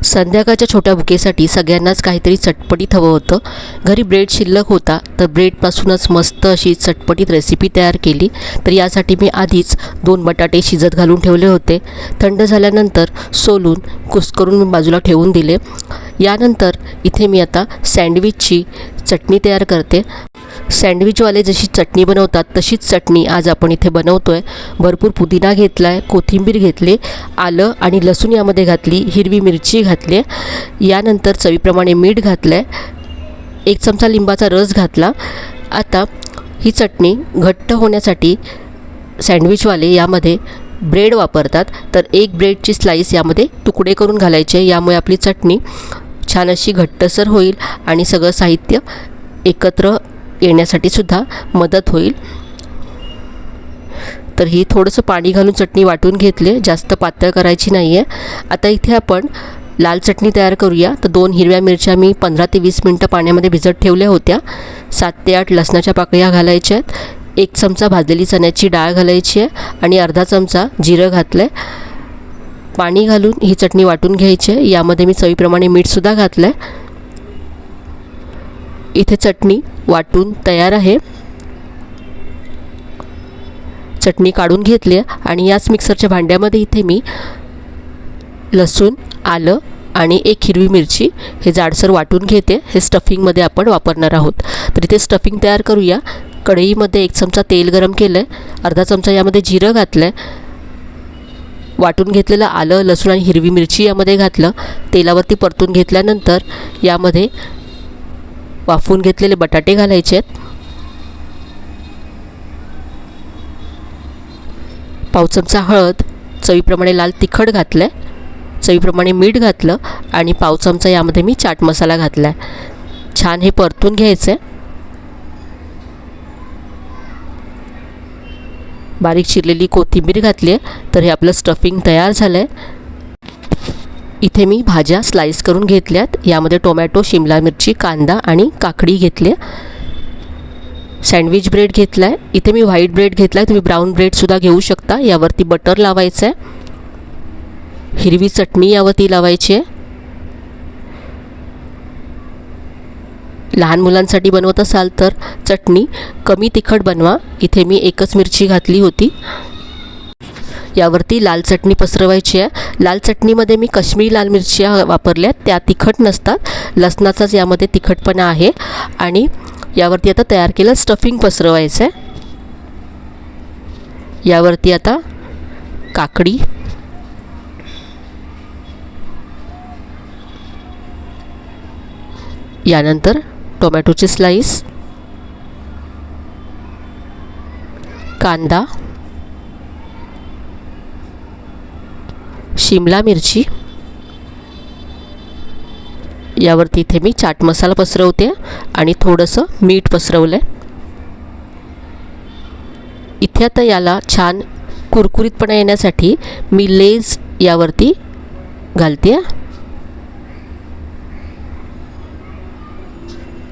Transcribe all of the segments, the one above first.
संध्याकाळच्या छोट्या भुकेसाठी सगळ्यांनाच काहीतरी चटपटीत हवं होतं. घरी ब्रेड शिल्लक होता तर ब्रेडपासूनच मस्त अशी चटपटीत रेसिपी तयार केली. तर यासाठी मी आधीच 2 बटाटे शिजत घालून ठेवले होते. थंड झाल्यानंतर सोलून कुस्करून मी बाजूला ठेवून दिले. यानंतर इथे मी आता सँडविचची चटणी तयार करते. सँडविचवाले जशी चटणी बनवतात तशीच चटणी आज आपण इथे बनवतो आहे. भरपूर पुदिना घेतला आहे, कोथिंबीर घेतली, आलं आणि लसूण यामध्ये घातली, हिरवी मिरची घातली, यानंतर चवीप्रमाणे मीठ घातलं आहे, 1 चमचा लिंबाचा रस घातला. आता ही चटणी घट्ट होण्यासाठी सँडविचवाले यामध्ये ब्रेड वापरतात. तर 1 ब्रेडची स्लाईस यामध्ये तुकडे करून घालायचे. यामुळे आपली चटणी छान अशी घट्टसर होईल आणि सगळं साहित्य एकत्र येण्यासाठी सुद्धा मदत होईल. तर ही थोडंसं पाणी घालून चटणी वाटून घेतली, जास्त पातळ करायची नाही आहे. आता इथे आपण लाल चटणी तयार करूया. तर 2 हिरव्या मिरच्या मी 15 ते 20 मिनटं पाण्यामध्ये भिजत ठेवल्या होत्या. 7 ते 8 लसणाच्या पाकळ्या घालायच्या आहेत. 1 चमचा भाजलेली चण्याची डाळ घालायची आहे आणि अर्धा चमचा जिरं घातलं आहे. पाणी घालून ही चटणी वाटून घ्यायची आहे. यामध्ये मी चवीप्रमाणे मीठसुद्धा घातलं आहे. इथे चटणी वाटून तयार आहे. चटणी काढून घेतली आहे आणि याच मिक्सरच्या भांड्यामध्ये इथे मी लसूण, आलं आणि 1 हिरवी मिरची हे जाडसर वाटून घेते. हे स्टफिंगमध्ये आपण वापरणार आहोत. तर इथे स्टफिंग तयार करूया. कढईमध्ये 1 चमचा तेल गरम केलं आहे, अर्धा चमचा यामध्ये जिरं घातलं आहे, वाटून घेतलेलं आलं, लसूण आणि हिरवी मिरची यामध्ये घातलं. तेलावरती परतून घेतल्यानंतर यामध्ये वाफवून घेतलेले बटाटे घालायचे आहेत. पाव चमचा हळद, चवीप्रमाणे लाल तिखट घातलं आहे, चवीप्रमाणे मीठ घातलं आणि पाव चमचा यामध्ये मी चाट मसाला घातला आहे. छान हे परतून घ्यायचं आहे. बारीक चिरलेली कोथिंबीर घातली आहे. तर हे आपलं स्टफिंग तयार झालं आहे. इथे मी भाज्या स्लाइस करून घेतल्यात. यामध्ये टोमॅटो, शिमला मिरची, कांदा आणि काकडी घेतली आहे. सँडविच ब्रेड घेतला आहे. इथे मी व्हाईट ब्रेड घेतला आहे, तुम्ही ब्राऊन ब्रेडसुद्धा घेऊ शकता. यावरती बटर लावायचं आहे. हिरवी चटणी यावरती लावायची आहे. लहान मुलांसाठी बनवत असाल तर चटणी कमी तिखट बनवा. इथे मी 1च मिरची घातली होती. यावरती लाल चटणी पसरवायची आहे. लाल चटणीमध्ये मी काश्मीरी लाल मिरच्या वापरल्या, त्या तिखट नसतात, लसणाचाच यामध्ये तिखटपणा आहे. आणि यावरती आता तयार केलं स्टफिंग पसरवायचं आहे. यावरती आता काकडी, यानंतर टोमॅटोची स्लाइस, कांदा, शिमला मिरची, यावरती इथे मी चाट मसाला पसरवते आणि थोडंसं मीठ पसरवलं आहे. इथे आता याला छान कुरकुरीतपणा येण्यासाठी मी लेज यावरती घालते.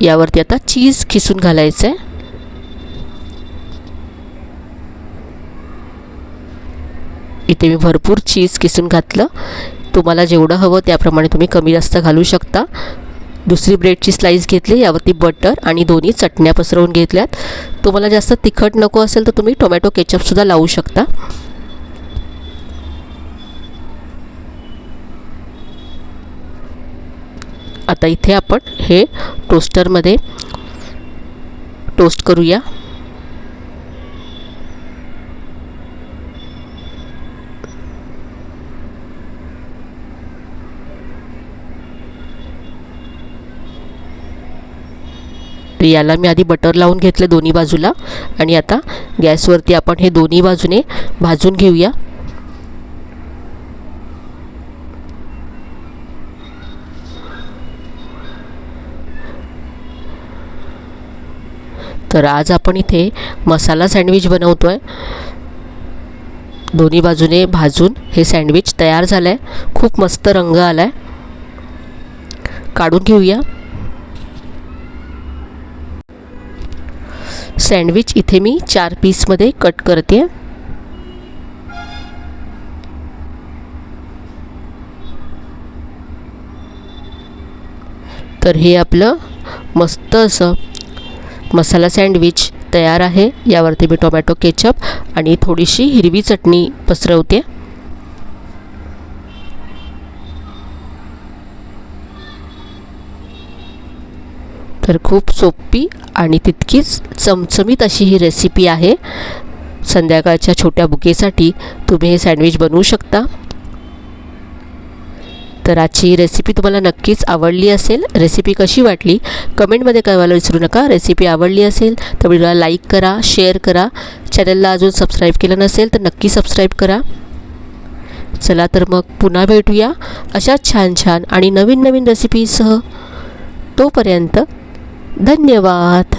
यावरती आता चीज खिसून घालायचं आहे. इथे मी भरपूर चीज किसून घातलं. तुम्हाला जेवढं हवं त्याप्रमाणे तुम्ही कमी जास्त घालू शकता. दुसरी ब्रेडची स्लाइस घेतली, यावरती बटर आणि दोन्ही चटण्या पसरवून घेतल्यात. तुम्हाला जास्त तिखट नको असेल तर तुम्ही टोमॅटो केचपसुद्धा लावू शकता. आता इथे आपण हे टोस्टरमध्ये टोस्ट करूया. याला मी आधी बटर लावून घेतलं दोन्ही बाजूला आणि आता गॅसवरती आपण हे दोन्ही बाजूने भाजून घेऊया. तर आज आपण इथे मसाला सँडविच बनवतो आहे. दोन्ही बाजूने भाजून हे सँडविच तयार झालं आहे. खूप मस्त रंग आला आहे. काढून घेऊया. सँडविच इथे मी 4 पीसमध्ये कट करते. तर हे आपलं मस्त असं मसाला सँडविच तयार आहे. यावरती मी टोमॅटो केचप आणि थोडीशी हिरवी चटणी पसरवते. तर खूप सोपी आणि तितकीच चमचमीत अशी ही रेसिपी आहे. संध्याकाळच्या छोट्या बुकेसाठी तुम्ही हे सँडविच बनवू शकता. तर आजची रेसिपी तुम्हाला नक्कीच आवडली असेल. रेसिपी कशी वाटली कमेंटमध्ये कळवायला विसरू नका. रेसिपी आवडली असेल तर व्हिडिओला लाईक करा, शेअर करा. चॅनलला अजून सबस्क्राईब केलं नसेल तर नक्की सबस्क्राईब करा. चला तर मग पुन्हा भेटूया अशाच छान छान आणि नवीन नवीन रेसिपीसह. तोपर्यंत धन्यवाद.